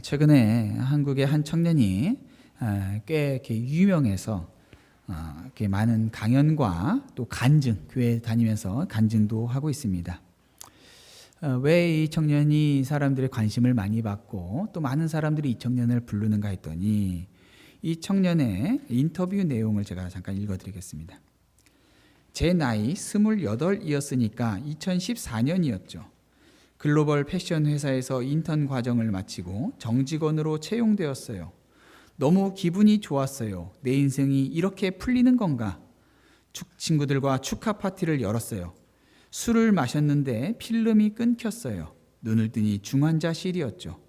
최근에 한국의 한 청년이 꽤 이렇게 유명해서 이렇게 많은 강연과 또 간증, 교회 다니면서 간증도 하고 있습니다. 왜 이 청년이 사람들의 관심을 많이 받고 또 많은 사람들이 이 청년을 부르는가 했더니 이 청년의 인터뷰 내용을 제가 잠깐 읽어드리겠습니다. 제 나이 28이었으니까 2014년이었죠. 글로벌 패션 회사에서 인턴 과정을 마치고 정직원으로 채용되었어요. 너무 기분이 좋았어요. 내 인생이 이렇게 풀리는 건가? 친구들과 축하 파티를 열었어요. 술을 마셨는데 필름이 끊겼어요. 눈을 뜨니 중환자실이었죠.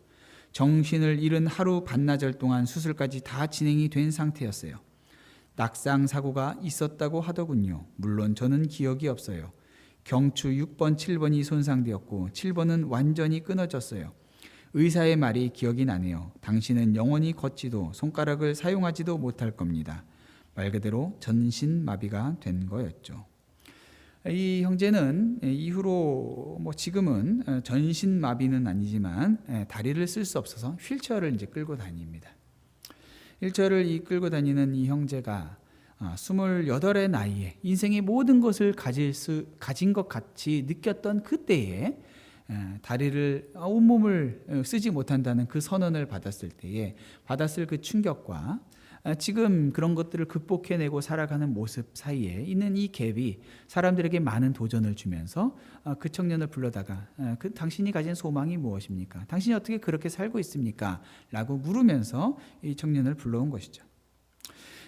정신을 잃은 하루 반나절 동안 수술까지 다 진행이 된 상태였어요. 낙상 사고가 있었다고 하더군요. 물론 저는 기억이 없어요. 경추 6번, 7번이 손상되었고 7번은 완전히 끊어졌어요. 의사의 말이 기억이 나네요. 당신은 영원히 걷지도 손가락을 사용하지도 못할 겁니다. 말 그대로 전신마비가 된 거였죠. 이 형제는 이후로 지금은 전신마비는 아니지만 다리를 쓸 수 없어서 휠체어를 이제 끌고 다닙니다. 휠체어를 끌고 다니는 이 형제가 28의 나이에 인생의 모든 것을 가진 것 같이 느꼈던 그때에 다리를 온몸을 쓰지 못한다는 그 선언을 받았을 때에 받았을 그 충격과 지금 그런 것들을 극복해내고 살아가는 모습 사이에 있는 이 갭이 사람들에게 많은 도전을 주면서 그 청년을 불러다가 당신이 가진 소망이 무엇입니까? 당신이 어떻게 그렇게 살고 있습니까? 라고 물으면서 이 청년을 불러온 것이죠.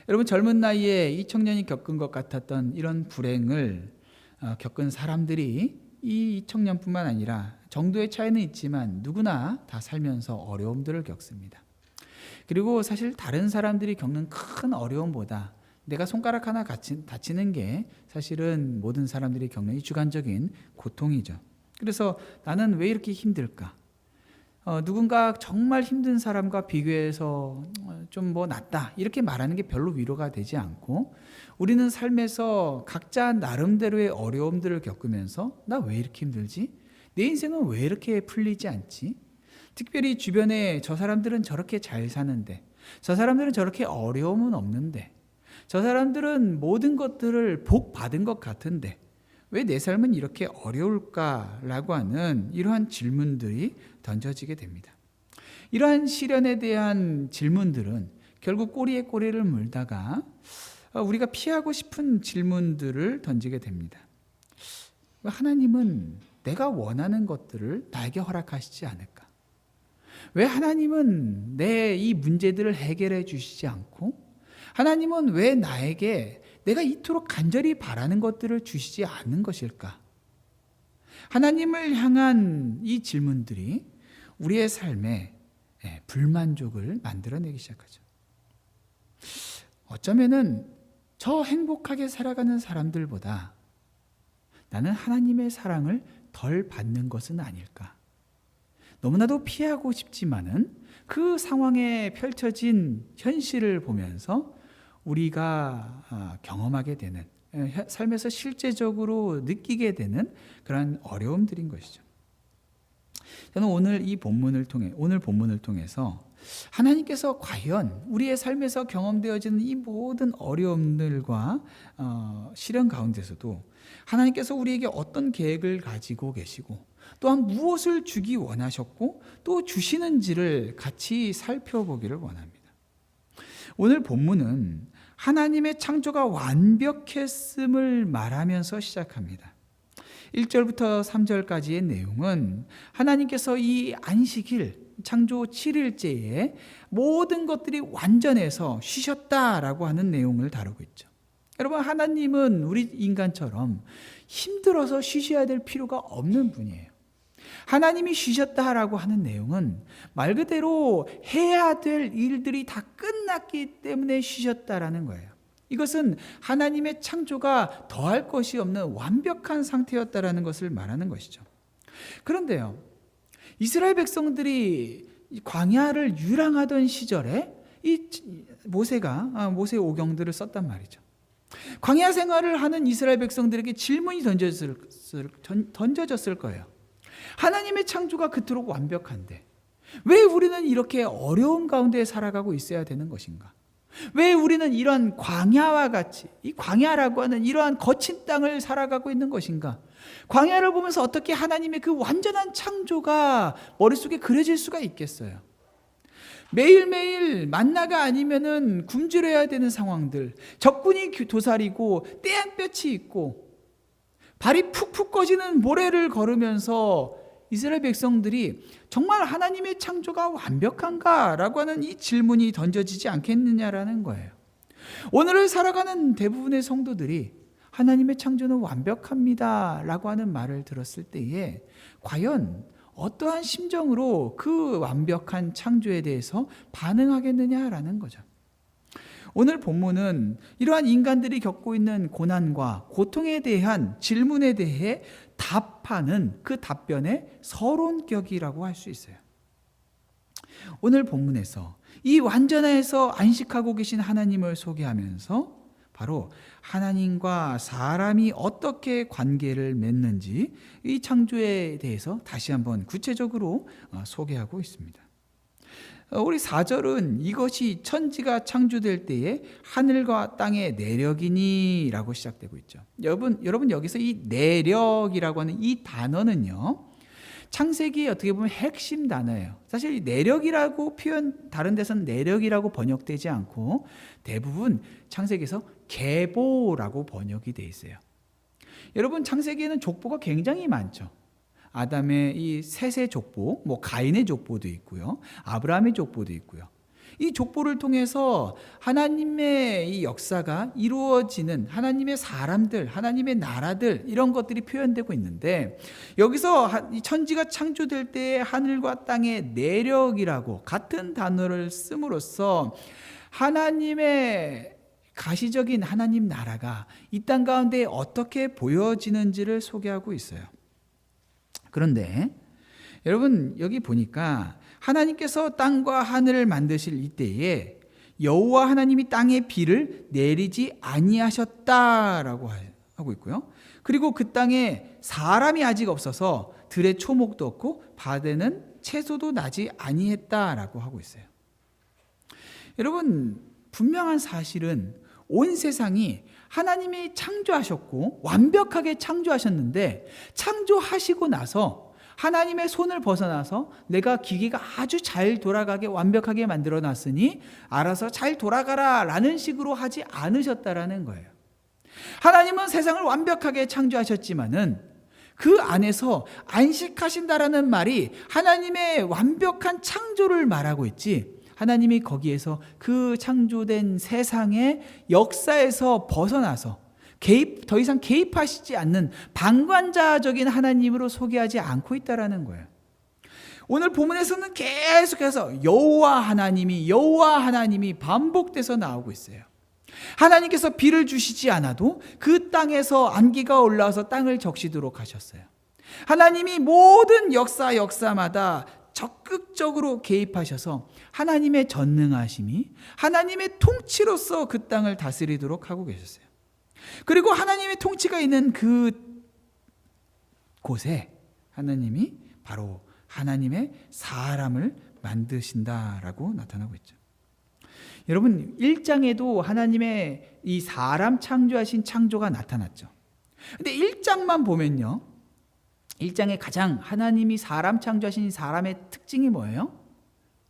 여러분, 젊은 나이에 이 청년이 겪은 것 같았던 이런 불행을 겪은 사람들이 이 청년뿐만 아니라 정도의 차이는 있지만 누구나 다 살면서 어려움들을 겪습니다. 그리고 사실 다른 사람들이 겪는 큰 어려움보다 내가 손가락 하나 다치는 게 사실은 모든 사람들이 겪는 이 주관적인 고통이죠. 그래서 나는 왜 이렇게 힘들까? 누군가 정말 힘든 사람과 비교해서 좀 낫다 이렇게 말하는 게 별로 위로가 되지 않고 우리는 삶에서 각자 나름대로의 어려움들을 겪으면서 나 왜 이렇게 힘들지? 내 인생은 왜 이렇게 풀리지 않지? 특별히 주변에 저 사람들은 저렇게 잘 사는데 저 사람들은 저렇게 어려움은 없는데 저 사람들은 모든 것들을 복 받은 것 같은데 왜 내 삶은 이렇게 어려울까라고 하는 이러한 질문들이 던져지게 됩니다. 이러한 시련에 대한 질문들은 결국 꼬리에 꼬리를 물다가 우리가 피하고 싶은 질문들을 던지게 됩니다. 하나님은 내가 원하는 것들을 나에게 허락하시지 않을까? 왜 하나님은 내 이 문제들을 해결해 주시지 않고 하나님은 왜 나에게 내가 이토록 간절히 바라는 것들을 주시지 않는 것일까? 하나님을 향한 이 질문들이 우리의 삶에 불만족을 만들어내기 시작하죠. 어쩌면은 저 행복하게 살아가는 사람들보다 나는 하나님의 사랑을 덜 받는 것은 아닐까? 너무나도 피하고 싶지만은 그 상황에 펼쳐진 현실을 보면서 우리가 경험하게 되는 삶에서 실제적으로 느끼게 되는 그런 어려움들인 것이죠. 저는 오늘 본문을 통해서 하나님께서 과연 우리의 삶에서 경험되어지는 이 모든 어려움들과 시련 가운데서도 하나님께서 우리에게 어떤 계획을 가지고 계시고 또한 무엇을 주기 원하셨고 또 주시는지를 같이 살펴보기를 원합니다. 오늘 본문은 하나님의 창조가 완벽했음을 말하면서 시작합니다. 1절부터 3절까지의 내용은 하나님께서 이 안식일, 창조 7일째에 모든 것들이 완전해서 쉬셨다라고 하는 내용을 다루고 있죠. 여러분, 하나님은 우리 인간처럼 힘들어서 쉬셔야 될 필요가 없는 분이에요. 하나님이 쉬셨다라고 하는 내용은 말 그대로 해야 될 일들이 다 끝났기 때문에 쉬셨다라는 거예요. 이것은 하나님의 창조가 더할 것이 없는 완벽한 상태였다라는 것을 말하는 것이죠. 그런데요, 이스라엘 백성들이 광야를 유랑하던 시절에 이 모세 오경들을 썼단 말이죠. 광야 생활을 하는 이스라엘 백성들에게 질문이 던져졌을 거예요. 하나님의 창조가 그토록 완벽한데 왜 우리는 이렇게 어려움 가운데 살아가고 있어야 되는 것인가? 왜 우리는 이러한 광야와 같이, 이 광야라고 하는 이러한 거친 땅을 살아가고 있는 것인가? 광야를 보면서 어떻게 하나님의 그 완전한 창조가 머릿속에 그려질 수가 있겠어요? 매일매일 만나가 아니면은 굶주려야 되는 상황들, 적군이 도사리고 떼양볕이 있고 발이 푹푹 꺼지는 모래를 걸으면서 이스라엘 백성들이 정말 하나님의 창조가 완벽한가라고 하는 이 질문이 던져지지 않겠느냐라는 거예요. 오늘을 살아가는 대부분의 성도들이 하나님의 창조는 완벽합니다 라고 하는 말을 들었을 때에 과연 어떠한 심정으로 그 완벽한 창조에 대해서 반응하겠느냐라는 거죠. 오늘 본문은 이러한 인간들이 겪고 있는 고난과 고통에 대한 질문에 대해 답하는 그 답변의 서론격이라고 할 수 있어요. 오늘 본문에서 이 완전해서 안식하고 계신 하나님을 소개하면서 바로 하나님과 사람이 어떻게 관계를 맺는지 이 창조에 대해서 다시 한번 구체적으로 소개하고 있습니다. 우리 4절은 이것이 천지가 창조될 때에 하늘과 땅의 내력이니 라고 시작되고 있죠. 여러분 여기서 이 내력이라고 하는 이 단어는요, 창세기의 어떻게 보면 핵심 단어예요. 사실 이 내력이라고 표현, 다른 데서는 내력이라고 번역되지 않고 대부분 창세기에서 계보라고 번역이 돼 있어요. 여러분 창세기에는 족보가 굉장히 많죠. 아담의 이 셋의 족보, 가인의 족보도 있고요, 아브라함의 족보도 있고요. 이 족보를 통해서 하나님의 이 역사가 이루어지는 하나님의 사람들, 하나님의 나라들, 이런 것들이 표현되고 있는데, 여기서 이 천지가 창조될 때 하늘과 땅의 내력이라고 같은 단어를 씀으로써 하나님의 가시적인 하나님 나라가 이 땅 가운데 어떻게 보여지는지를 소개하고 있어요. 그런데 여러분 여기 보니까 하나님께서 땅과 하늘을 만드실 이때에 여호와 하나님이 땅에 비를 내리지 아니하셨다라고 하고 있고요. 그리고 그 땅에 사람이 아직 없어서 들에 초목도 없고 밭에는 채소도 나지 아니했다라고 하고 있어요. 여러분 분명한 사실은 온 세상이 하나님이 창조하셨고 완벽하게 창조하셨는데, 창조하시고 나서 하나님의 손을 벗어나서 내가 기계가 아주 잘 돌아가게 완벽하게 만들어 놨으니 알아서 잘 돌아가라 라는 식으로 하지 않으셨다라는 거예요. 하나님은 세상을 완벽하게 창조하셨지만은 그 안에서 안식하신다라는 말이 하나님의 완벽한 창조를 말하고 있지, 하나님이 거기에서 그 창조된 세상의 역사에서 벗어나서 더 이상 개입하시지 않는 방관자적인 하나님으로 소개하지 않고 있다라는 거예요. 오늘 본문에서는 계속해서 여호와 하나님이 반복돼서 나오고 있어요. 하나님께서 비를 주시지 않아도 그 땅에서 안개가 올라와서 땅을 적시도록 하셨어요. 하나님이 모든 역사마다 적극적으로 개입하셔서 하나님의 전능하심이 하나님의 통치로서 그 땅을 다스리도록 하고 계셨어요. 그리고 하나님의 통치가 있는 그 곳에 하나님이 바로 하나님의 사람을 만드신다라고 나타나고 있죠. 여러분 1장에도 하나님의 이 사람 창조하신 창조가 나타났죠. 근데 1장만 보면요, 1장에 가장 하나님이 사람 창조하신 사람의 특징이 뭐예요?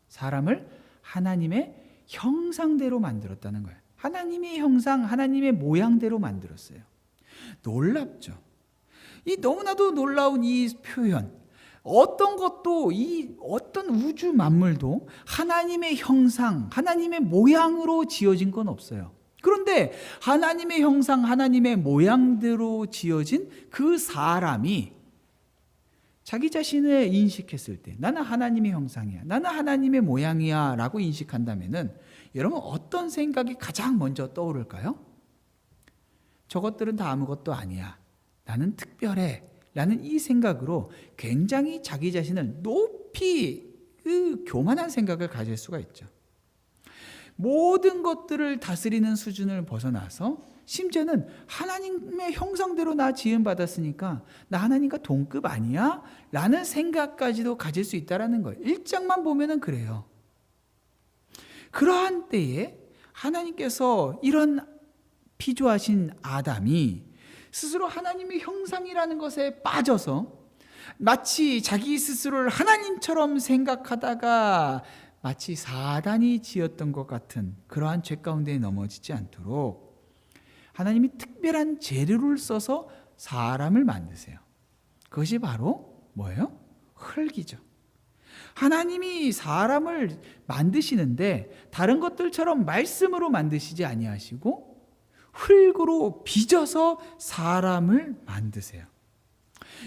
사람을 하나님의 형상대로 만들었다는 거예요. 하나님의 형상, 하나님의 모양대로 만들었어요. 놀랍죠? 이 너무나도 놀라운 이 표현, 어떤 것도 이 어떤 우주 만물도 하나님의 형상, 하나님의 모양으로 지어진 건 없어요. 그런데 하나님의 형상, 하나님의 모양대로 지어진 그 사람이 자기 자신을 인식했을 때 나는 하나님의 형상이야, 나는 하나님의 모양이야 라고 인식한다면은 여러분 어떤 생각이 가장 먼저 떠오를까요? 저것들은 다 아무것도 아니야, 나는 특별해 라는 이 생각으로 굉장히 자기 자신을 높이 교만한 생각을 가질 수가 있죠. 모든 것들을 다스리는 수준을 벗어나서 심지어는 하나님의 형상대로 나 지음받았으니까 나 하나님과 동급 아니야? 라는 생각까지도 가질 수 있다는 거예요. 1장만 보면은 그래요. 그러한 때에 하나님께서 이런 피조하신 아담이 스스로 하나님의 형상이라는 것에 빠져서 마치 자기 스스로를 하나님처럼 생각하다가 마치 사단이 지었던 것 같은 그러한 죄 가운데 넘어지지 않도록 하나님이 특별한 재료를 써서 사람을 만드세요. 그것이 바로 뭐예요? 흙이죠. 하나님이 사람을 만드시는데 다른 것들처럼 말씀으로 만드시지 아니하시고 흙으로 빚어서 사람을 만드세요.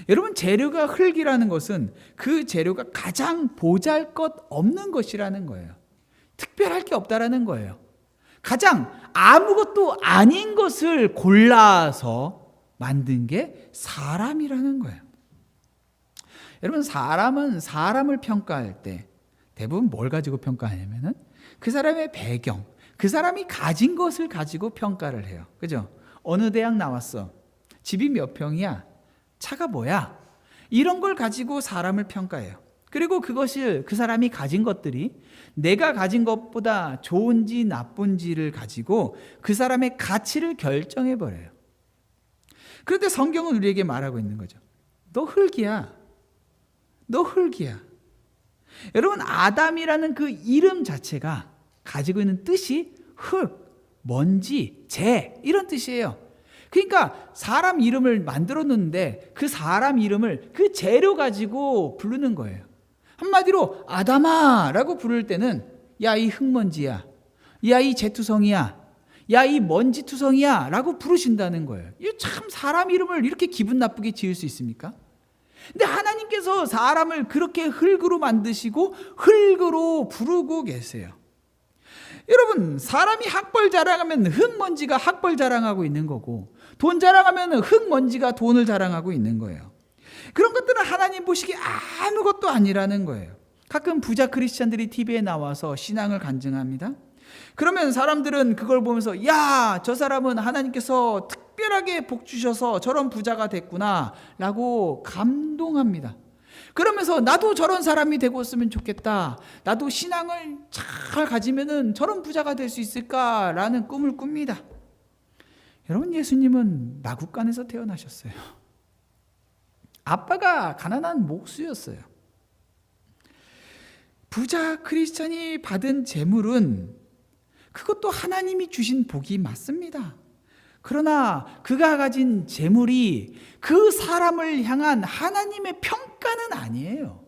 여러분, 재료가 흙이라는 것은 그 재료가 가장 보잘것 없는 것이라는 거예요. 특별할 게 없다라는 거예요. 가장 아무것도 아닌 것을 골라서 만든 게 사람이라는 거예요. 여러분, 사람은 사람을 평가할 때 대부분 뭘 가지고 평가하냐면은 그 사람의 배경, 그 사람이 가진 것을 가지고 평가를 해요. 그죠? 어느 대학 나왔어? 집이 몇 평이야? 차가 뭐야? 이런 걸 가지고 사람을 평가해요. 그리고 그것을 그 사람이 가진 것들이 내가 가진 것보다 좋은지 나쁜지를 가지고 그 사람의 가치를 결정해 버려요. 그런데 성경은 우리에게 말하고 있는 거죠. 너 흙이야. 너 흙이야. 여러분, 아담이라는 그 이름 자체가 가지고 있는 뜻이 흙, 먼지, 재 이런 뜻이에요. 그러니까 사람 이름을 만들었는데 그 사람 이름을 그 재료 가지고 부르는 거예요. 한마디로 아담아 라고 부를 때는 야, 이 흙먼지야, 야, 이 재투성이야, 야, 이 먼지투성이야 라고 부르신다는 거예요. 이 참 사람 이름을 이렇게 기분 나쁘게 지을 수 있습니까? 근데 하나님께서 사람을 그렇게 흙으로 만드시고 흙으로 부르고 계세요. 여러분, 사람이 학벌 자랑하면 흙먼지가 학벌 자랑하고 있는 거고, 돈 자랑하면 흙먼지가 돈을 자랑하고 있는 거예요. 그런 것들은 하나님 보시기에 아무것도 아니라는 거예요. 가끔 부자 크리스찬들이 TV에 나와서 신앙을 간증합니다. 그러면 사람들은 그걸 보면서 야, 저 사람은 하나님께서 특별하게 복 주셔서 저런 부자가 됐구나 라고 감동합니다. 그러면서 나도 저런 사람이 되고 있으면 좋겠다, 나도 신앙을 잘 가지면은 저런 부자가 될 수 있을까라는 꿈을 꿉니다. 여러분, 예수님은 마국간에서 태어나셨어요. 아빠가 가난한 목수였어요. 부자 크리스찬이 받은 재물은 그것도 하나님이 주신 복이 맞습니다. 그러나 그가 가진 재물이 그 사람을 향한 하나님의 평가는 아니에요.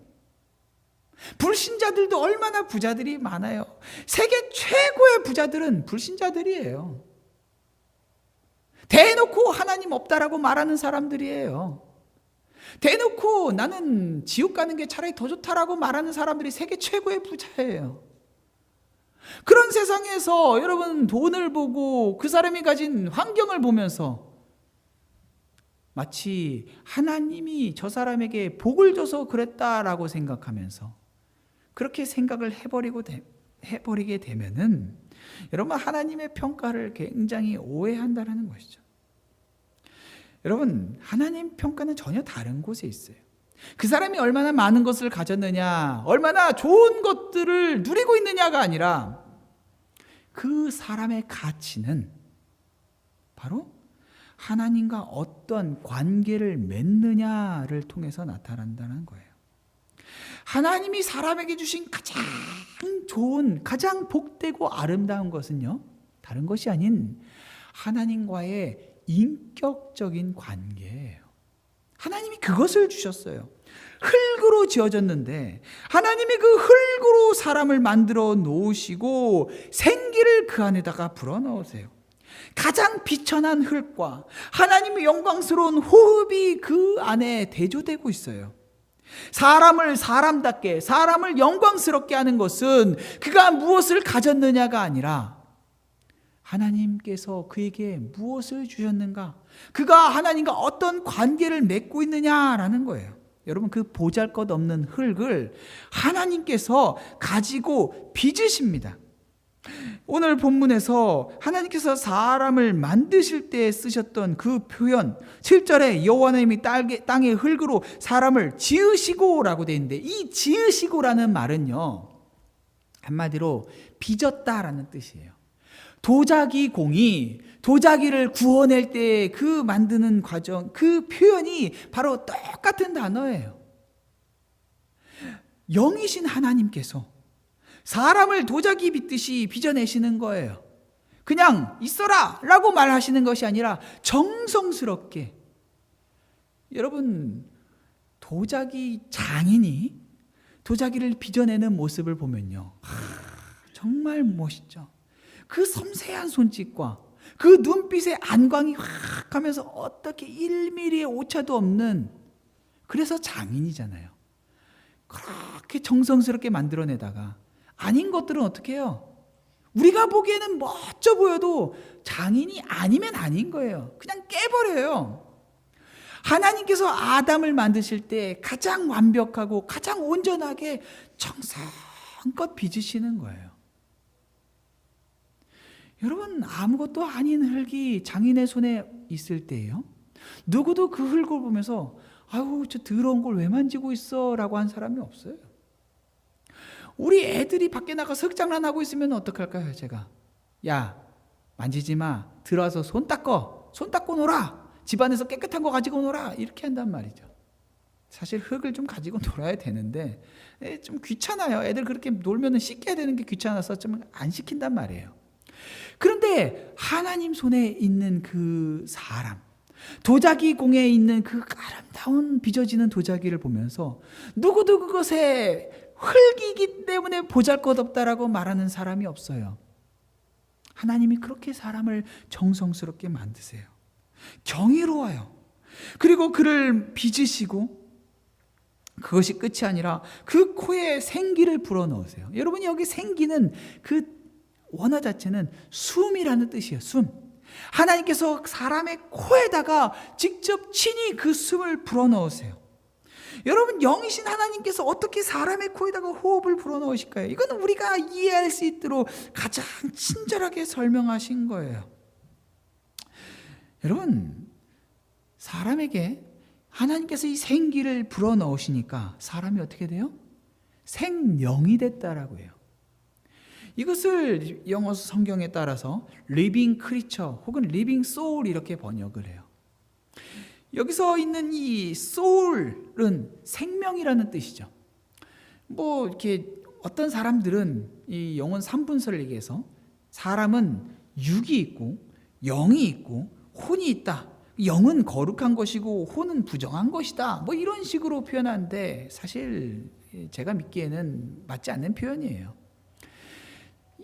불신자들도 얼마나 부자들이 많아요. 세계 최고의 부자들은 불신자들이에요. 대놓고 하나님 없다라고 말하는 사람들이에요. 대놓고 나는 지옥 가는 게 차라리 더 좋다라고 말하는 사람들이 세계 최고의 부자예요. 그런 세상에서 여러분, 돈을 보고 그 사람이 가진 환경을 보면서 마치 하나님이 저 사람에게 복을 줘서 그랬다라고 생각하면서 그렇게 생각을 해버리게 되면은 여러분, 하나님의 평가를 굉장히 오해한다는 것이죠. 여러분, 하나님 평가는 전혀 다른 곳에 있어요. 그 사람이 얼마나 많은 것을 가졌느냐, 얼마나 좋은 것들을 누리고 있느냐가 아니라 그 사람의 가치는 바로 하나님과 어떤 관계를 맺느냐를 통해서 나타난다는 거예요. 하나님이 사람에게 주신 가장 좋은, 가장 복되고 아름다운 것은요, 다른 것이 아닌 하나님과의 인격적인 관계예요. 하나님이 그것을 주셨어요. 흙으로 지어졌는데 하나님이 그 흙으로 사람을 만들어 놓으시고 생기를 그 안에다가 불어넣으세요. 가장 비천한 흙과 하나님의 영광스러운 호흡이 그 안에 대조되고 있어요. 사람을 사람답게, 사람을 영광스럽게 하는 것은 그가 무엇을 가졌느냐가 아니라 하나님께서 그에게 무엇을 주셨는가, 그가 하나님과 어떤 관계를 맺고 있느냐라는 거예요. 여러분, 그 보잘것없는 흙을 하나님께서 가지고 빚으십니다. 오늘 본문에서 하나님께서 사람을 만드실 때 쓰셨던 그 표현 7절에 여호와 하나님이 땅의 흙으로 사람을 지으시고라고 되어 있는데, 이 지으시고라는 말은요, 한마디로 빚었다라는 뜻이에요. 도자기 공이 도자기를 구워낼 때 그 만드는 과정, 그 표현이 바로 똑같은 단어예요. 영이신 하나님께서 사람을 도자기 빚듯이 빚어내시는 거예요. 그냥 있어라 라고 말하시는 것이 아니라 정성스럽게. 여러분, 도자기 장인이 도자기를 빚어내는 모습을 보면요, 정말 멋있죠. 그 섬세한 손짓과 그 눈빛의 안광이 확 하면서 어떻게 1mm의 오차도 없는, 그래서 장인이잖아요. 그렇게 정성스럽게 만들어내다가 아닌 것들은 어떻게 해요? 우리가 보기에는 멋져 보여도 장인이 아니면 아닌 거예요. 그냥 깨버려요. 하나님께서 아담을 만드실 때 가장 완벽하고 가장 온전하게 정성껏 빚으시는 거예요. 여러분, 아무것도 아닌 흙이 장인의 손에 있을 때예요, 누구도 그 흙을 보면서 아유, 저 더러운 걸 왜 만지고 있어 라고 한 사람이 없어요. 우리 애들이 밖에 나가서 흙장난하고 있으면 어떡할까요? 제가, 야, 만지지 마, 들어와서 손 닦고 놀아, 집안에서 깨끗한 거 가지고 놀아, 이렇게 한단 말이죠. 사실 흙을 좀 가지고 놀아야 되는데 좀 귀찮아요. 애들 그렇게 놀면 씻겨야 되는 게 귀찮아서 좀 안 시킨단 말이에요. 그런데 하나님 손에 있는 그 사람, 도자기 공에 있는 그 아름다운 빚어지는 도자기를 보면서 누구도 그것에 흙이기 때문에 보잘것없다라고 말하는 사람이 없어요. 하나님이 그렇게 사람을 정성스럽게 만드세요. 경이로워요. 그리고 그를 빚으시고, 그것이 끝이 아니라 그 코에 생기를 불어넣으세요. 여러분이 여기 생기는 그 원어 자체는 숨이라는 뜻이에요. 숨. 하나님께서 사람의 코에다가 직접 친히 그 숨을 불어넣으세요. 여러분, 영이신 하나님께서 어떻게 사람의 코에다가 호흡을 불어넣으실까요? 이건 우리가 이해할 수 있도록 가장 친절하게 설명하신 거예요. 여러분, 사람에게 하나님께서 이 생기를 불어넣으시니까 사람이 어떻게 돼요? 생명이 됐다라고 해요. 이것을 영어 성경에 따라서 living creature 혹은 living soul 이렇게 번역을 해요. 여기서 있는 이 soul은 생명이라는 뜻이죠. 뭐 이렇게 어떤 사람들은 이 영혼 3분설을 얘기해서 사람은 육이 있고 영이 있고 혼이 있다. 영은 거룩한 것이고 혼은 부정한 것이다. 뭐 이런 식으로 표현하는데 사실 제가 믿기에는 맞지 않는 표현이에요.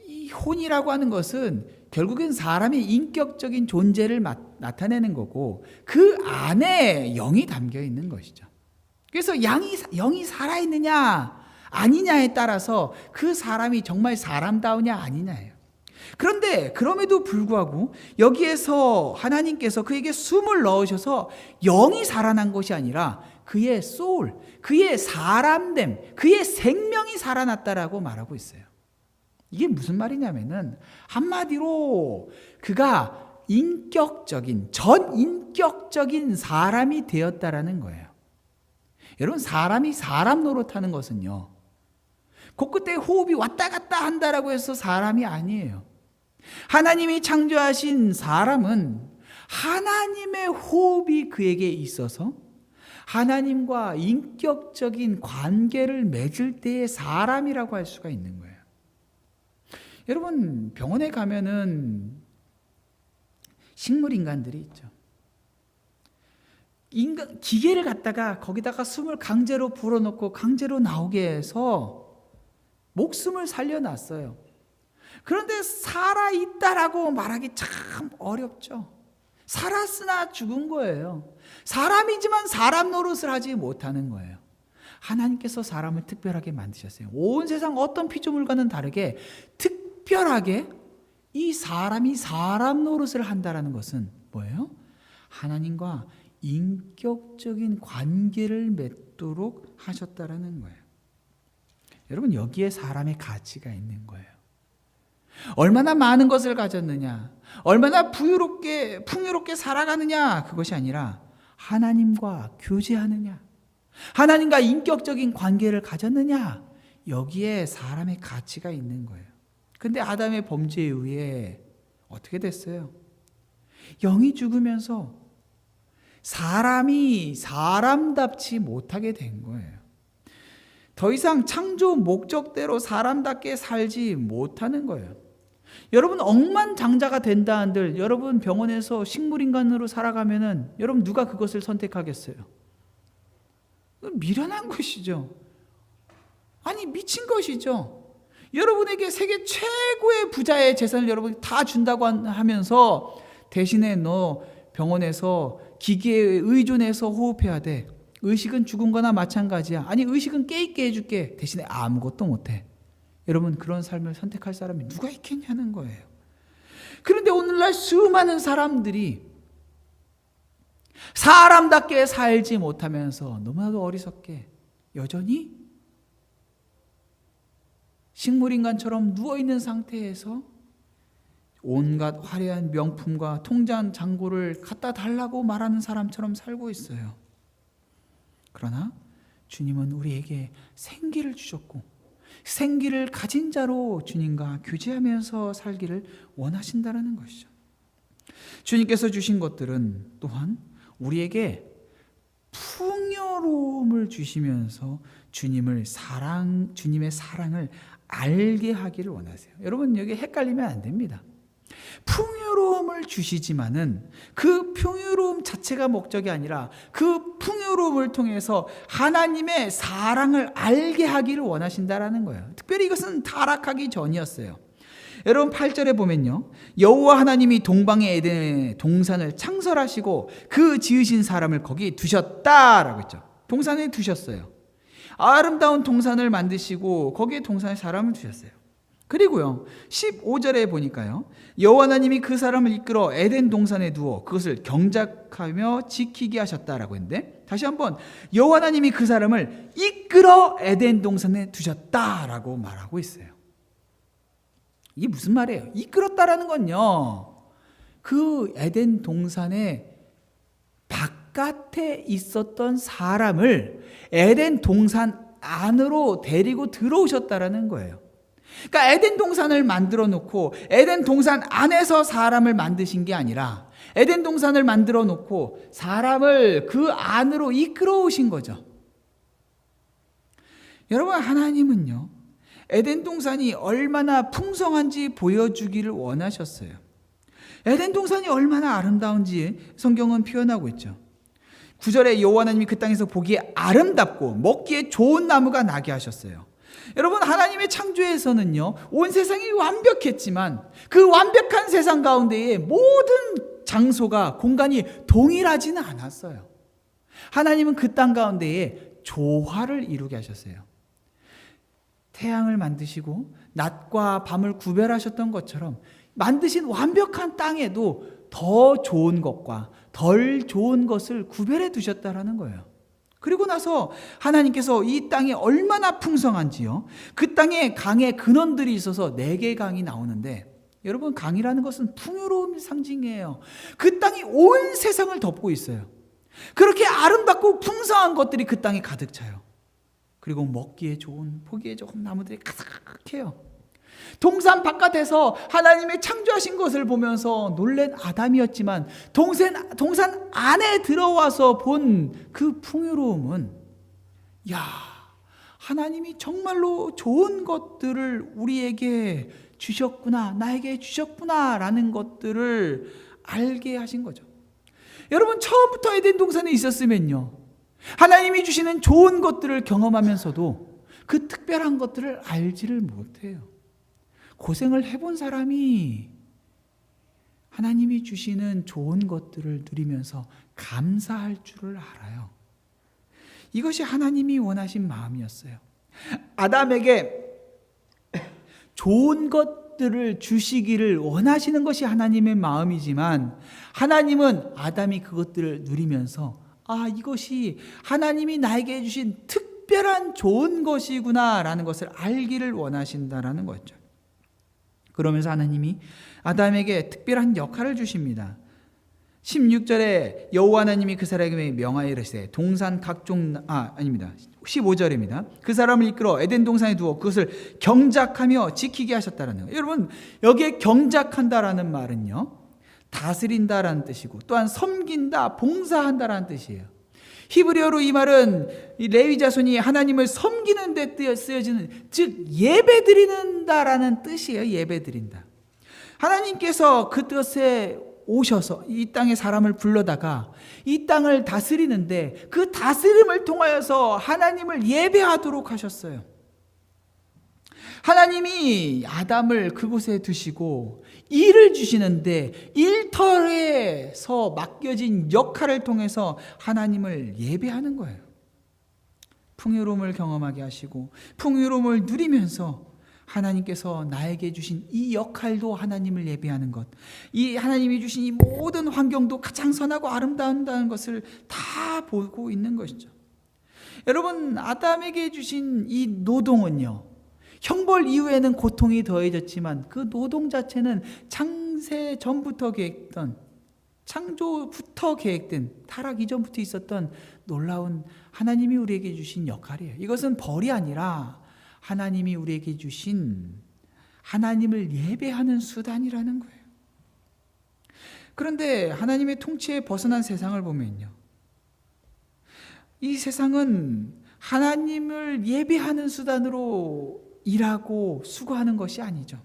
이 혼이라고 하는 것은 결국엔 사람의 인격적인 존재를 나타내는 거고, 그 안에 영이 담겨 있는 것이죠. 그래서 영이 살아있느냐 아니냐에 따라서 그 사람이 정말 사람다우냐 아니냐예요. 그런데 그럼에도 불구하고 여기에서 하나님께서 그에게 숨을 넣으셔서 영이 살아난 것이 아니라 그의 소울, 그의 사람됨, 그의 생명이 살아났다라고 말하고 있어요. 이게 무슨 말이냐면은 한마디로 그가 전인격적인 사람이 되었다라는 거예요. 여러분, 사람이 사람 노릇하는 것은요, 코끝에 호흡이 왔다 갔다 한다라고 해서 사람이 아니에요. 하나님이 창조하신 사람은 하나님의 호흡이 그에게 있어서 하나님과 인격적인 관계를 맺을 때의 사람이라고 할 수가 있는 거예요. 여러분, 병원에 가면은 식물 인간들이 있죠. 기계를 갖다가 거기다가 숨을 강제로 불어넣고 강제로 나오게 해서 목숨을 살려놨어요. 그런데 살아있다라고 말하기 참 어렵죠. 살았으나 죽은 거예요. 사람이지만 사람 노릇을 하지 못하는 거예요. 하나님께서 사람을 특별하게 만드셨어요. 온 세상 어떤 피조물과는 다르게 특별하게 이 사람이 사람 노릇을 한다는 것은 뭐예요? 하나님과 인격적인 관계를 맺도록 하셨다라는 거예요. 여러분, 여기에 사람의 가치가 있는 거예요. 얼마나 많은 것을 가졌느냐, 얼마나 풍요롭게 살아가느냐, 그것이 아니라 하나님과 교제하느냐, 하나님과 인격적인 관계를 가졌느냐, 여기에 사람의 가치가 있는 거예요. 근데 아담의 범죄에 의해 어떻게 됐어요? 영이 죽으면서 사람이 사람답지 못하게 된 거예요. 더 이상 창조 목적대로 사람답게 살지 못하는 거예요. 여러분, 억만장자가 된다 한들 여러분 병원에서 식물인간으로 살아가면은 여러분 누가 그것을 선택하겠어요? 미련한 것이죠. 아니, 미친 것이죠. 여러분에게 세계 최고의 부자의 재산을 여러분이 다 준다고 하면서 대신에 너 병원에서 기계에 의존해서 호흡해야 돼. 의식은 죽은 거나 마찬가지야. 아니, 의식은 깨있게 해줄게. 대신에 아무것도 못해. 여러분, 그런 삶을 선택할 사람이 누가 있겠냐는 거예요. 그런데 오늘날 수많은 사람들이 사람답게 살지 못하면서 너무나도 어리석게 여전히 식물인간처럼 누워있는 상태에서 온갖 화려한 명품과 통장 잔고를 갖다 달라고 말하는 사람처럼 살고 있어요. 그러나 주님은 우리에게 생기를 주셨고 생기를 가진 자로 주님과 교제하면서 살기를 원하신다는 것이죠. 주님께서 주신 것들은 또한 우리에게 풍요로움을 주시면서 주님의 사랑을 알게 하기를 원하세요. 여러분, 여기 헷갈리면 안 됩니다. 풍요로움을 주시지만은 그 풍요로움 자체가 목적이 아니라 그 풍요로움을 통해서 하나님의 사랑을 알게 하기를 원하신다라는 거예요. 특별히 이것은 타락하기 전이었어요. 여러분, 8절에 보면요, 여호와 하나님이 동방의 에덴의 동산을 창설하시고 그 지으신 사람을 거기 두셨다라고 했죠. 동산에 두셨어요. 아름다운 동산을 만드시고 거기에 동산에 사람을 두셨어요. 그리고요, 15절에 보니까요, 여호와 하나님이 그 사람을 이끌어 에덴 동산에 두어 그것을 경작하며 지키게 하셨다라고 했는데, 다시 한번 여호와 하나님이 그 사람을 이끌어 에덴 동산에 두셨다라고 말하고 있어요. 이게 무슨 말이에요? 이끌었다라는 건요, 그 에덴 동산의 바깥에 있었던 사람을 에덴 동산 안으로 데리고 들어오셨다라는 거예요. 그러니까 에덴 동산을 만들어 놓고 에덴 동산 안에서 사람을 만드신 게 아니라 에덴 동산을 만들어 놓고 사람을 그 안으로 이끌어 오신 거죠. 여러분, 하나님은요, 에덴 동산이 얼마나 풍성한지 보여주기를 원하셨어요. 에덴 동산이 얼마나 아름다운지 성경은 표현하고 있죠. 9절에 여호와 하나님이 그 땅에서 보기에 아름답고 먹기에 좋은 나무가 나게 하셨어요. 여러분, 하나님의 창조에서는요, 온 세상이 완벽했지만 그 완벽한 세상 가운데에 모든 장소가 공간이 동일하지는 않았어요. 하나님은 그 땅 가운데에 조화를 이루게 하셨어요. 태양을 만드시고 낮과 밤을 구별하셨던 것처럼 만드신 완벽한 땅에도 더 좋은 것과 덜 좋은 것을 구별해 두셨다라는 거예요. 그리고 나서 하나님께서 이 땅이 얼마나 풍성한지요, 그 땅에 강의 근원들이 있어서 4개의 강이 나오는데, 여러분, 강이라는 것은 풍요로움의 상징이에요. 그 땅이 온 세상을 덮고 있어요. 그렇게 아름답고 풍성한 것들이 그 땅에 가득 차요. 그리고 먹기에 좋은, 보기에 좋은 나무들이 가득해요. 동산 바깥에서 하나님의 창조하신 것을 보면서 놀란 아담이었지만 동산 안에 들어와서 본 그 풍요로움은, 야, 하나님이 정말로 좋은 것들을 우리에게 주셨구나, 나에게 주셨구나 라는 것들을 알게 하신 거죠. 여러분, 처음부터 에덴 동산에 있었으면요, 하나님이 주시는 좋은 것들을 경험하면서도 그 특별한 것들을 알지를 못해요. 고생을 해본 사람이 하나님이 주시는 좋은 것들을 누리면서 감사할 줄을 알아요. 이것이 하나님이 원하신 마음이었어요. 아담에게 좋은 것들을 주시기를 원하시는 것이 하나님의 마음이지만, 하나님은 아담이 그것들을 누리면서 이것이 하나님이 나에게 주신 특별한 좋은 것이구나 라는 것을 알기를 원하신다라는 거죠. 그러면서 하나님이 아담에게 특별한 역할을 주십니다. 16절에 여호와 하나님이 그 사람에게 명하여 이르시되 동산 각종 아닙니다. 15절입니다. 그 사람을 이끌어 에덴 동산에 두어 그것을 경작하며 지키게 하셨다라는 거예요. 여러분, 여기에 경작한다라는 말은요, 다스린다라는 뜻이고 또한 섬긴다, 봉사한다라는 뜻이에요. 히브리어로 이 말은 이 레위 자손이 하나님을 섬기는 데 쓰여지는, 즉 예배드린다라는 뜻이에요. 예배드린다. 하나님께서 그 뜻에 오셔서 이 땅에 사람을 불러다가 이 땅을 다스리는데 그 다스림을 통하여서 하나님을 예배하도록 하셨어요. 하나님이 아담을 그곳에 두시고 일을 주시는데 일터에서 맡겨진 역할을 통해서 하나님을 예배하는 거예요. 풍요로움을 경험하게 하시고 풍요로움을 누리면서 하나님께서 나에게 주신 이 역할도 하나님을 예배하는 것, 이 하나님이 주신 이 모든 환경도 가장 선하고 아름다운다는 것을 다 보고 있는 것이죠. 여러분, 아담에게 주신 이 노동은요, 형벌 이후에는 고통이 더해졌지만 그 노동 자체는 창세 전부터 계획된, 창조부터 계획된, 타락 이전부터 있었던 놀라운 하나님이 우리에게 주신 역할이에요. 이것은 벌이 아니라 하나님이 우리에게 주신 하나님을 예배하는 수단이라는 거예요. 그런데 하나님의 통치에 벗어난 세상을 보면요, 이 세상은 하나님을 예배하는 수단으로 일하고 수고하는 것이 아니죠.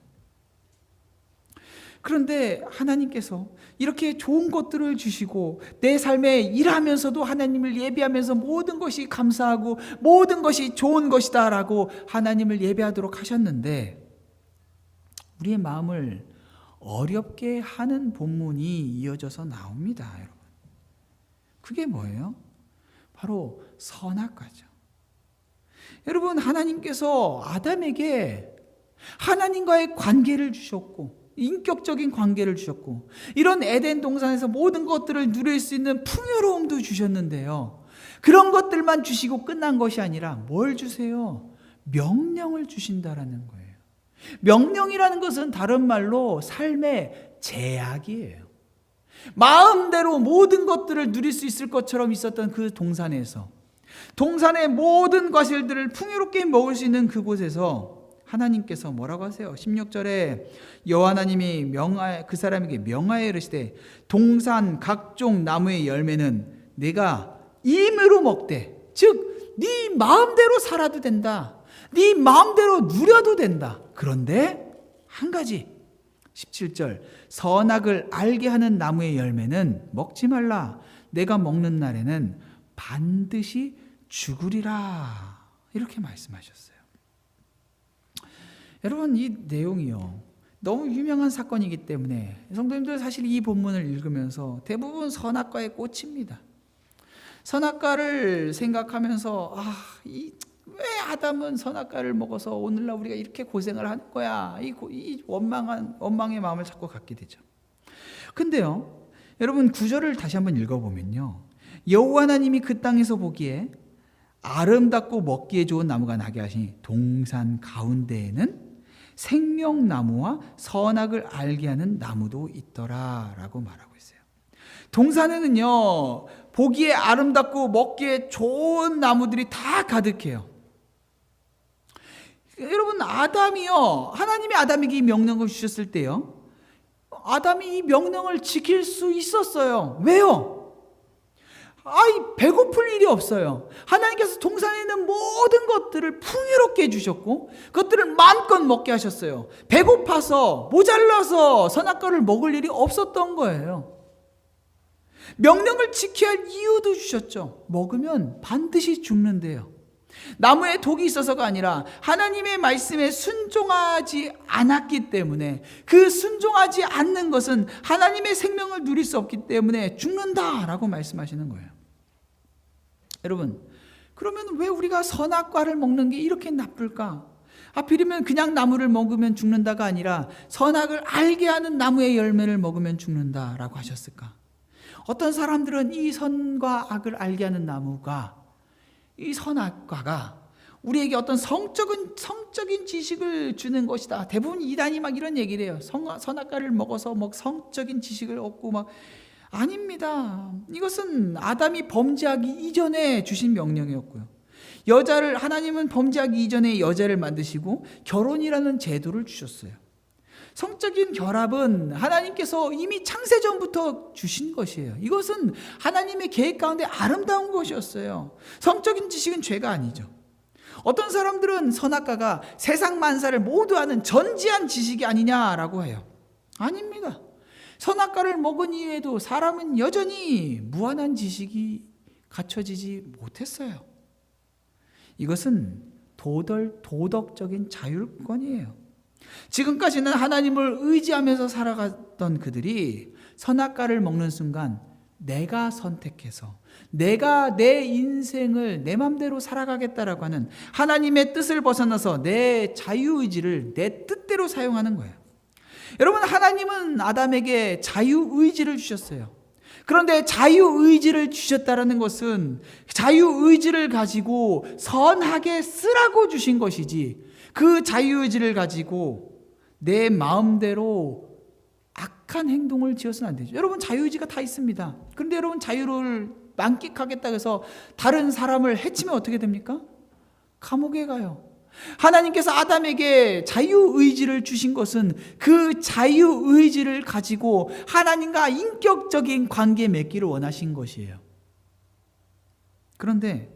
그런데 하나님께서 이렇게 좋은 것들을 주시고 내 삶에 일하면서도 하나님을 예배하면서 모든 것이 감사하고 모든 것이 좋은 것이다 라고 하나님을 예배하도록 하셨는데, 우리의 마음을 어렵게 하는 본문이 이어져서 나옵니다. 여러분, 그게 뭐예요? 바로 선악과죠. 여러분, 하나님께서 아담에게 하나님과의 관계를 주셨고 인격적인 관계를 주셨고 이런 에덴 동산에서 모든 것들을 누릴 수 있는 풍요로움도 주셨는데요, 그런 것들만 주시고 끝난 것이 아니라 뭘 주세요? 명령을 주신다라는 거예요. 명령이라는 것은 다른 말로 삶의 제약이에요. 마음대로 모든 것들을 누릴 수 있을 것처럼 있었던 그 동산에서, 동산의 모든 과실들을 풍요롭게 먹을 수 있는 그곳에서 하나님께서 뭐라고 하세요? 16절에 여호와 하나님이 그 사람에게 명하여 이르시되 동산 각종 나무의 열매는 네가 임의로 먹되, 즉 네 마음대로 살아도 된다, 네 마음대로 누려도 된다. 그런데 한 가지, 17절 선악을 알게 하는 나무의 열매는 먹지 말라. 내가 먹는 날에는 반드시 죽으리라. 이렇게 말씀하셨어요. 여러분, 이 내용이요, 너무 유명한 사건이기 때문에 성도님들 사실 이 본문을 읽으면서 대부분 선악과에 꽂힙니다. 선악과를 생각하면서 왜 아담은 선악과를 먹어서 오늘날 우리가 이렇게 고생을 하는 거야, 이 원망의 마음을 자꾸 갖게 되죠. 근데요, 여러분 9절을 다시 한번 읽어보면요, 여호와 하나님이 그 땅에서 보기에 아름답고 먹기에 좋은 나무가 나게 하시니 동산 가운데에는 생명나무와 선악을 알게 하는 나무도 있더라 라고 말하고 있어요. 동산에는요, 보기에 아름답고 먹기에 좋은 나무들이 다 가득해요. 여러분, 아담이요, 하나님이 아담에게 이 명령을 주셨을 때요, 아담이 이 명령을 지킬 수 있었어요. 왜요? 배고플 일이 없어요. 하나님께서 동산에 있는 모든 것들을 풍요롭게 해주셨고 그것들을 마음껏 먹게 하셨어요. 배고파서 모자라서 선악과를 먹을 일이 없었던 거예요. 명령을 지켜야 할 이유도 주셨죠. 먹으면 반드시 죽는데요. 나무에 독이 있어서가 아니라 하나님의 말씀에 순종하지 않았기 때문에, 그 순종하지 않는 것은 하나님의 생명을 누릴 수 없기 때문에 죽는다라고 말씀하시는 거예요. 여러분, 그러면 왜 우리가 선악과를 먹는 게 이렇게 나쁠까? 하필이면 그냥 나무를 먹으면 죽는다가 아니라 선악을 알게 하는 나무의 열매를 먹으면 죽는다라고 하셨을까? 어떤 사람들은 이 선과 악을 알게 하는 나무가, 이 선악과가 우리에게 어떤 성적인 지식을 주는 것이다. 대부분 이단이 막 이런 얘기를 해요. 선악과를 먹어서 뭐 성적인 지식을 얻고 막 아닙니다. 이것은 아담이 범죄하기 이전에 주신 명령이었고요. 하나님은 범죄하기 이전에 여자를 만드시고 결혼이라는 제도를 주셨어요. 성적인 결합은 하나님께서 이미 창세전부터 주신 것이에요. 이것은 하나님의 계획 가운데 아름다운 것이었어요. 성적인 지식은 죄가 아니죠. 어떤 사람들은 선악과가 세상 만사를 모두 아는 전지한 지식이 아니냐라고 해요. 아닙니다. 선악과를 먹은 이후에도 사람은 여전히 무한한 지식이 갖춰지지 못했어요. 이것은 도덕적인 자율권이에요. 지금까지는 하나님을 의지하면서 살아갔던 그들이 선악과를 먹는 순간 내가 선택해서 내가 내 인생을 내 맘대로 살아가겠다라고 하는 하나님의 뜻을 벗어나서 내 자유의지를 내 뜻대로 사용하는 거예요. 여러분, 하나님은 아담에게 자유의지를 주셨어요. 그런데 자유의지를 주셨다는 것은 자유의지를 가지고 선하게 쓰라고 주신 것이지, 그 자유의지를 가지고 내 마음대로 악한 행동을 지어서는 안 되죠. 여러분, 자유의지가 다 있습니다. 그런데 여러분, 자유를 만끽하겠다고 해서 다른 사람을 해치면 어떻게 됩니까? 감옥에 가요. 하나님께서 아담에게 자유의지를 주신 것은 그 자유의지를 가지고 하나님과 인격적인 관계 맺기를 원하신 것이에요. 그런데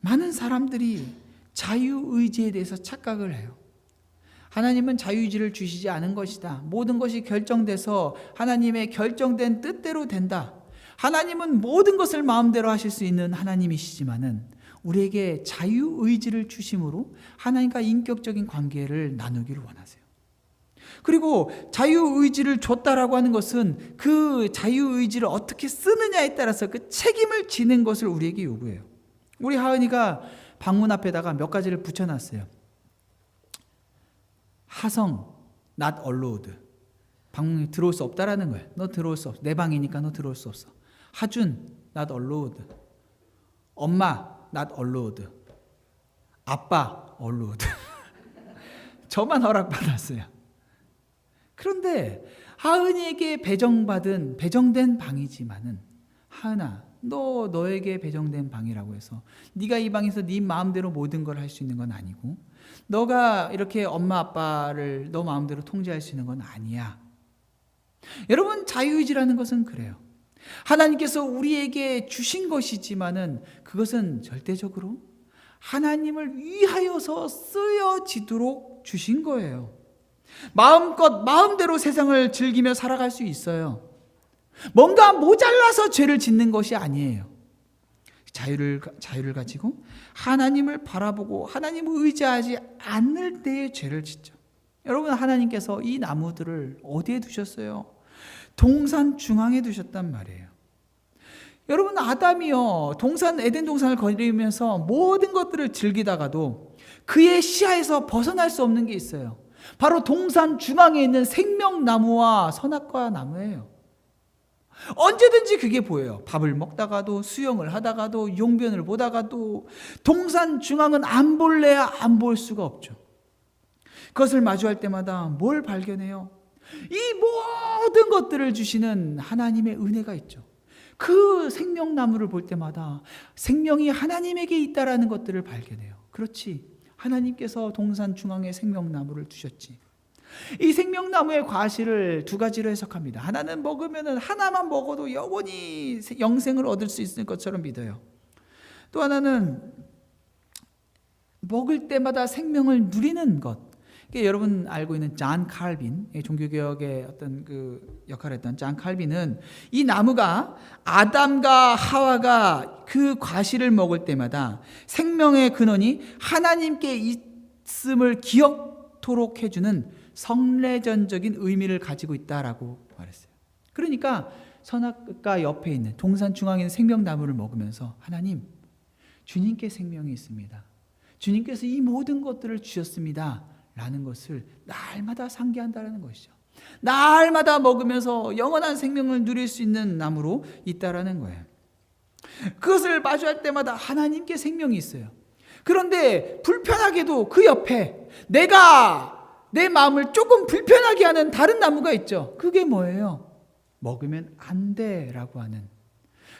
많은 사람들이 자유의지에 대해서 착각을 해요. 하나님은 자유의지를 주시지 않은 것이다. 모든 것이 결정돼서 하나님의 결정된 뜻대로 된다. 하나님은 모든 것을 마음대로 하실 수 있는 하나님이시지만은 우리에게 자유의지를 주심으로 하나님과 인격적인 관계를 나누기를 원하세요. 그리고 자유의지를 줬다라고 하는 것은 그 자유의지를 어떻게 쓰느냐에 따라서 그 책임을 지는 것을 우리에게 요구해요. 우리 하은이가 방문 앞에다가 몇 가지를 붙여놨어요. 하성, not allowed. 방문에 들어올 수 없다라는 거예요. 너 들어올 수 없어. 내 방이니까 너 들어올 수 없어. 하준, not allowed. 엄마, not allowed. 아빠, allowed. 저만 허락받았어요. 그런데 하은이에게 배정된 방이지만은, 하은아, 너에게 배정된 방이라고 해서 네가 이 방에서 네 마음대로 모든 걸 할 수 있는 건 아니고, 너가 이렇게 엄마 아빠를 너 마음대로 통제할 수 있는 건 아니야. 여러분, 자유의지라는 것은 그래요. 하나님께서 우리에게 주신 것이지만은 그것은 절대적으로 하나님을 위하여서 쓰여지도록 주신 거예요. 마음대로 세상을 즐기며 살아갈 수 있어요. 뭔가 모자라서 죄를 짓는 것이 아니에요. 자유를 가지고 하나님을 바라보고 하나님을 의지하지 않을 때에 죄를 짓죠. 여러분, 하나님께서 이 나무들을 어디에 두셨어요? 동산 중앙에 두셨단 말이에요. 여러분, 아담이요, 에덴 동산을 거니면서 모든 것들을 즐기다가도 그의 시야에서 벗어날 수 없는 게 있어요. 바로 동산 중앙에 있는 생명나무와 선악과 나무예요. 언제든지 그게 보여요. 밥을 먹다가도, 수영을 하다가도, 용변을 보다가도 동산 중앙은 안 볼래야 안 볼 수가 없죠. 그것을 마주할 때마다 뭘 발견해요? 이 모든 것들을 주시는 하나님의 은혜가 있죠. 그 생명나무를 볼 때마다 생명이 하나님에게 있다라는 것들을 발견해요. 그렇지, 하나님께서 동산 중앙에 생명나무를 두셨지. 이 생명나무의 과실을 두 가지로 해석합니다. 하나는 하나만 먹어도 영원히 영생을 얻을 수 있을 것처럼 믿어요. 또 하나는 먹을 때마다 생명을 누리는 것. 여러분 알고 있는 존 칼빈, 종교개혁의 어떤 그 역할을 했던 존 칼빈은 이 나무가 아담과 하와가 그 과실을 먹을 때마다 생명의 근원이 하나님께 있음을 기억토록 해주는 성례전적인 의미를 가지고 있다라고 말했어요. 그러니까 선악과 옆에 있는 동산 중앙에 있는 생명나무를 먹으면서 하나님, 주님께 생명이 있습니다. 주님께서 이 모든 것들을 주셨습니다. 라는 것을 날마다 상기한다는 것이죠. 날마다 먹으면서 영원한 생명을 누릴 수 있는 나무로 있다라는 거예요. 그것을 마주할 때마다 하나님께 생명이 있어요. 그런데 불편하게도 그 옆에 내가 내 마음을 조금 불편하게 하는 다른 나무가 있죠. 그게 뭐예요? 먹으면 안 돼라고 하는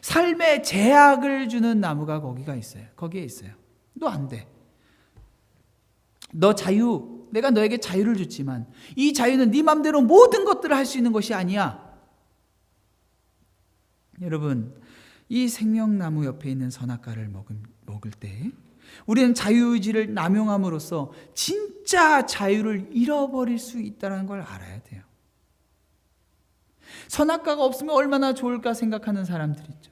삶의 제약을 주는 나무가 거기가 있어요. 거기에 있어요. 너 안 돼. 너 자유, 내가 너에게 자유를 줬지만 이 자유는 네 마음대로 모든 것들을 할 수 있는 것이 아니야. 여러분, 이 생명나무 옆에 있는 선악과를 먹을 때 우리는 자유의지를 남용함으로써 진짜 자유를 잃어버릴 수 있다는 걸 알아야 돼요. 선악과가 없으면 얼마나 좋을까 생각하는 사람들 있죠.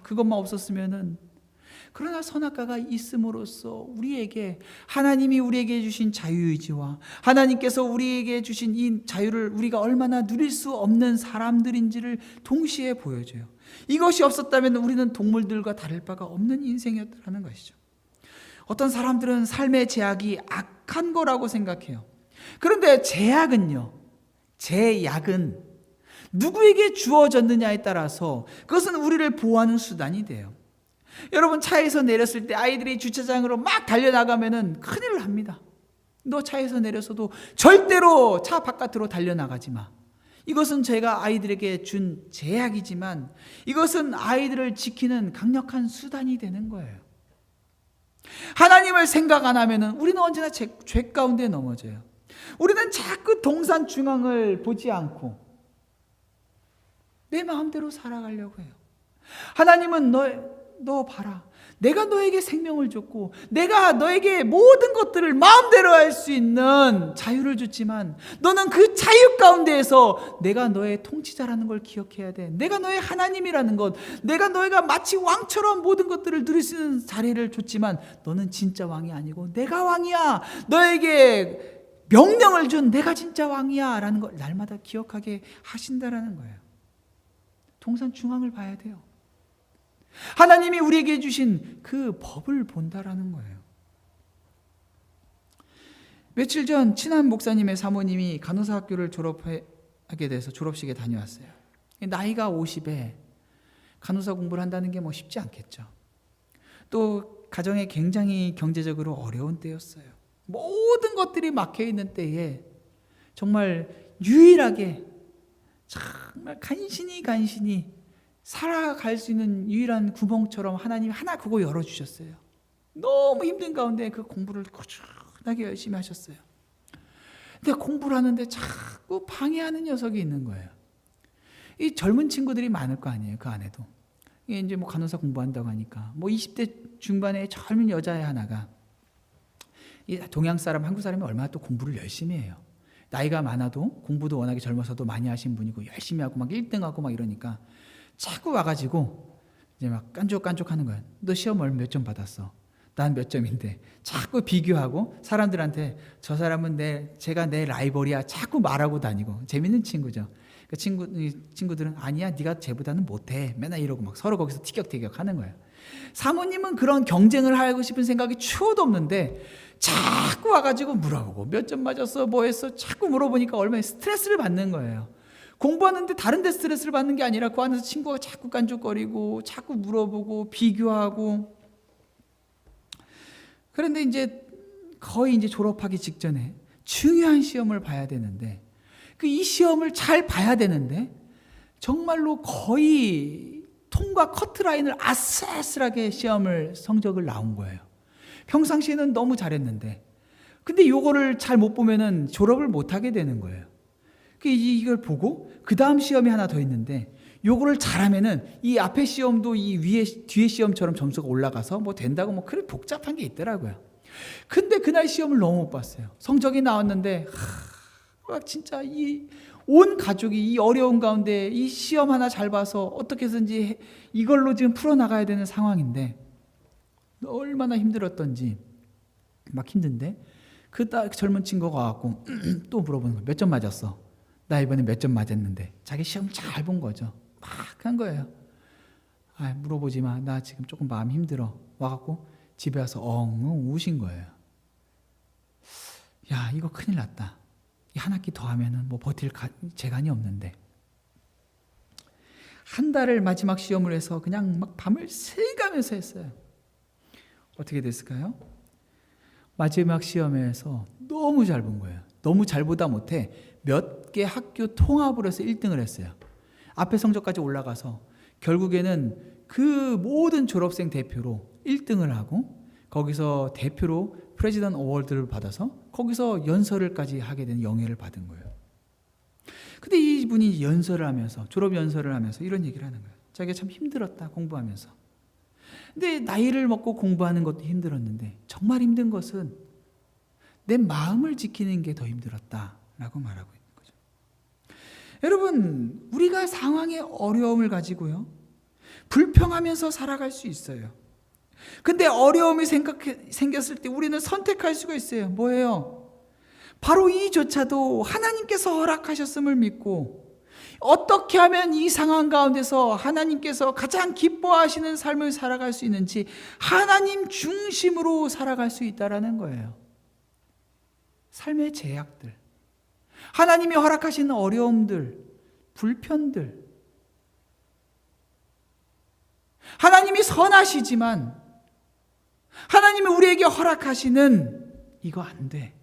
그것만 없었으면은. 그러나 선악과가 있음으로써 우리에게 하나님이 우리에게 주신 자유의지와 하나님께서 우리에게 주신 이 자유를 우리가 얼마나 누릴 수 없는 사람들인지를 동시에 보여줘요. 이것이 없었다면 우리는 동물들과 다를 바가 없는 인생이었다는 것이죠. 어떤 사람들은 삶의 제약이 악한 거라고 생각해요. 그런데 제약은 누구에게 주어졌느냐에 따라서 그것은 우리를 보호하는 수단이 돼요. 여러분, 차에서 내렸을 때 아이들이 주차장으로 막 달려나가면은 큰일 납니다. 너 차에서 내려서도 절대로 차 바깥으로 달려나가지 마. 이것은 제가 아이들에게 준 제약이지만 이것은 아이들을 지키는 강력한 수단이 되는 거예요. 하나님을 생각 안 하면은 우리는 언제나 죄 가운데 넘어져요. 우리는 자꾸 동산 중앙을 보지 않고 내 마음대로 살아가려고 해요. 하나님은 너 봐라. 내가 너에게 생명을 줬고 내가 너에게 모든 것들을 마음대로 할 수 있는 자유를 줬지만 너는 그 자유 가운데에서 내가 너의 통치자라는 걸 기억해야 돼. 내가 너의 하나님이라는 것, 내가 너희가 마치 왕처럼 모든 것들을 누릴 수 있는 자리를 줬지만 너는 진짜 왕이 아니고 내가 왕이야. 너에게 명령을 준 내가 진짜 왕이야 라는 걸 날마다 기억하게 하신다라는 거예요. 동산 중앙을 봐야 돼요. 하나님이 우리에게 주신 그 법을 본다라는 거예요. 며칠 전 친한 목사님의 사모님이 간호사 학교를 졸업하게 돼서 졸업식에 다녀왔어요. 나이가 50에 간호사 공부를 한다는 게 쉽지 않겠죠. 또 가정에 굉장히 경제적으로 어려운 때였어요. 모든 것들이 막혀 있는 때에 정말 유일하게 정말 간신히 살아갈 수 있는 유일한 구멍처럼 하나님이 하나 그거 열어주셨어요. 너무 힘든 가운데 그 공부를 꾸준하게 열심히 하셨어요. 근데 공부를 하는데 자꾸 방해하는 녀석이 있는 거예요. 이 젊은 친구들이 많을 거 아니에요. 그 안에도. 이제 간호사 공부한다고 하니까 20대 중반의 젊은 여자애 하나가 이 동양 사람, 한국 사람이 얼마나 또 공부를 열심히 해요. 나이가 많아도 공부도 워낙에 젊어서도 많이 하신 분이고 열심히 하고 1등하고 이러니까 자꾸 와가지고 이제 깐족깐족 하는 거야. 너 시험 몇 점 받았어? 난 몇 점인데. 자꾸 비교하고 사람들한테 저 사람은 제가 내 라이벌이야. 자꾸 말하고 다니고. 재밌는 친구죠. 그 친구들은 아니야, 네가 쟤보다는 못해. 맨날 이러고 서로 거기서 티격태격 하는 거예요. 사모님은 그런 경쟁을 하고 싶은 생각이 추호도 없는데 자꾸 와가지고 물어보고 몇 점 맞았어? 뭐 했어? 자꾸 물어보니까 얼마나 스트레스를 받는 거예요. 공부하는데 다른 데 스트레스를 받는 게 아니라 그 안에서 친구가 자꾸 깐족거리고 자꾸 물어보고 비교하고. 그런데 이제 거의 졸업하기 직전에 중요한 시험을 봐야 되는데 이 시험을 잘 봐야 되는데 정말로 거의 통과 커트라인을 아슬아슬하게 성적을 나온 거예요. 평상시에는 너무 잘했는데 근데 요거를 잘 못 보면은 졸업을 못 하게 되는 거예요. 이걸 보고 그 다음 시험이 하나 더 있는데 요거를 잘하면은 이 앞에 시험도 이 뒤에 시험처럼 점수가 올라가서 된다고 그래 복잡한 게 있더라고요. 근데 그날 시험을 너무 못 봤어요. 성적이 나왔는데 진짜 이 온 가족이 이 어려운 가운데 이 시험 하나 잘 봐서 어떻게 해서든지 이걸로 지금 풀어나가야 되는 상황인데 얼마나 힘들었던지 힘든데 그 젊은 친구가 와갖고 또 물어보는 거예요. 몇 점 맞았어? 나 이번에 몇 점 맞았는데. 자기 시험 잘 본 거죠. 막 한 거예요. 물어보지 마. 나 지금 조금 마음 힘들어. 와갖고 집에 와서 엉엉 우신 거예요. 야, 이거 큰일 났다. 한 학기 더 하면은 버틸 재간이 없는데. 한 달을 마지막 시험을 해서 그냥 막 밤을 새가면서 했어요. 어떻게 됐을까요? 마지막 시험에서 너무 잘 본 거예요. 너무 잘 보다 못해 몇 개 학교 통합을 해서 1등을 했어요. 앞에 성적까지 올라가서 결국에는 그 모든 졸업생 대표로 1등을 하고 거기서 대표로 프레지던트 어워드를 받아서 거기서 연설을까지 하게 된 영예를 받은 거예요. 근데 이분이 연설을 하면서 졸업 연설을 하면서 이런 얘기를 하는 거예요. 자기가 참 힘들었다 공부하면서. 근데 나이를 먹고 공부하는 것도 힘들었는데 정말 힘든 것은 내 마음을 지키는 게 더 힘들었다라고 말하고 있는 거죠. 여러분, 우리가 상황에 어려움을 가지고요, 불평하면서 살아갈 수 있어요. 근데 어려움이 생겼을 때 우리는 선택할 수가 있어요. 뭐예요? 바로 이조차도 하나님께서 허락하셨음을 믿고 어떻게 하면 이 상황 가운데서 하나님께서 가장 기뻐하시는 삶을 살아갈 수 있는지 하나님 중심으로 살아갈 수 있다라는 거예요. 삶의 제약들, 하나님이 허락하시는 어려움들, 불편들, 하나님이 선하시지만 하나님이 우리에게 허락하시는 이거 안 돼,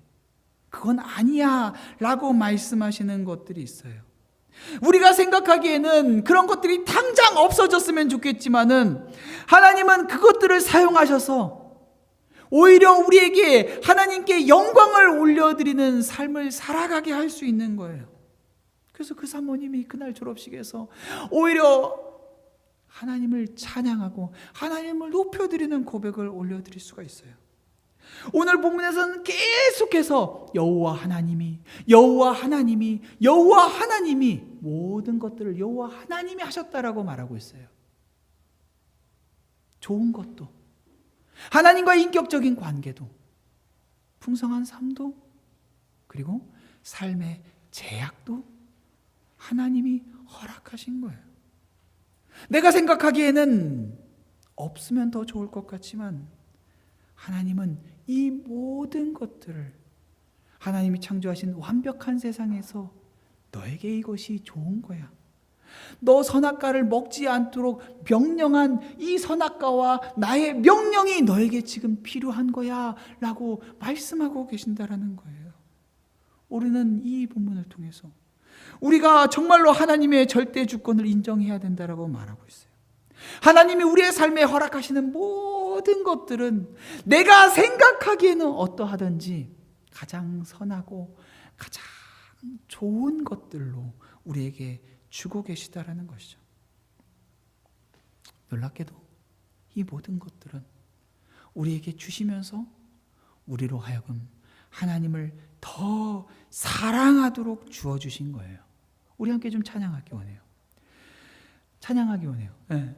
그건 아니야 라고 말씀하시는 것들이 있어요. 우리가 생각하기에는 그런 것들이 당장 없어졌으면 좋겠지만은 하나님은 그것들을 사용하셔서 오히려 우리에게 하나님께 영광을 올려드리는 삶을 살아가게 할 수 있는 거예요. 그래서 그 사모님이 그날 졸업식에서 오히려 하나님을 찬양하고 하나님을 높여드리는 고백을 올려드릴 수가 있어요. 오늘 본문에서는 계속해서 여호와 하나님이 모든 것들을 여호와 하나님이 하셨다라고 말하고 있어요. 좋은 것도, 하나님과의 인격적인 관계도, 풍성한 삶도, 그리고 삶의 제약도 하나님이 허락하신 거예요. 내가 생각하기에는 없으면 더 좋을 것 같지만 하나님은 이 모든 것들을, 하나님이 창조하신 완벽한 세상에서 너에게 이것이 좋은 거야, 너 선악과를 먹지 않도록 명령한 이 선악과와 나의 명령이 너에게 지금 필요한 거야 라고 말씀하고 계신다라는 거예요. 우리는 이 본문을 통해서 우리가 정말로 하나님의 절대 주권을 인정해야 된다라고 말하고 있어요. 하나님이 우리의 삶에 허락하시는 모든 것들은 내가 생각하기에는 어떠하든지 가장 선하고 가장 좋은 것들로 우리에게 주고 계시다라는 것이죠. 놀랍게도 이 모든 것들은 우리에게 주시면서 우리로 하여금 하나님을 더 사랑하도록 주어주신 거예요. 우리 함께 좀 찬양하기 원해요. 네.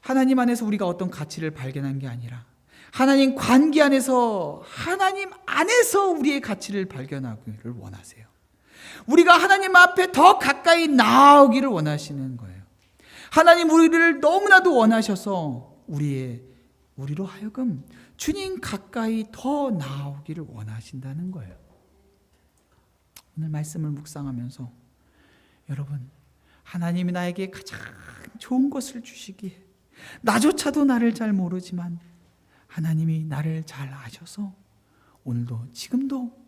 하나님 안에서 우리가 어떤 가치를 발견한 게 아니라 하나님 관계 안에서, 하나님 안에서 우리의 가치를 발견하기를 원하세요. 우리가 하나님 앞에 더 가까이 나오기를 원하시는 거예요. 하나님 우리를 너무나도 원하셔서 우리로 하여금 주님 가까이 더 나오기를 원하신다는 거예요. 오늘 말씀을 묵상하면서 여러분, 하나님이 나에게 가장 좋은 것을 주시기에 나조차도 나를 잘 모르지만 하나님이 나를 잘 아셔서 오늘도 지금도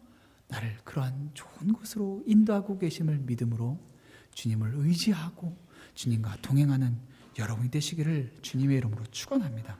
나를 그러한 좋은 곳으로 인도하고 계심을 믿음으로 주님을 의지하고 주님과 동행하는 여러분이 되시기를 주님의 이름으로 축원합니다.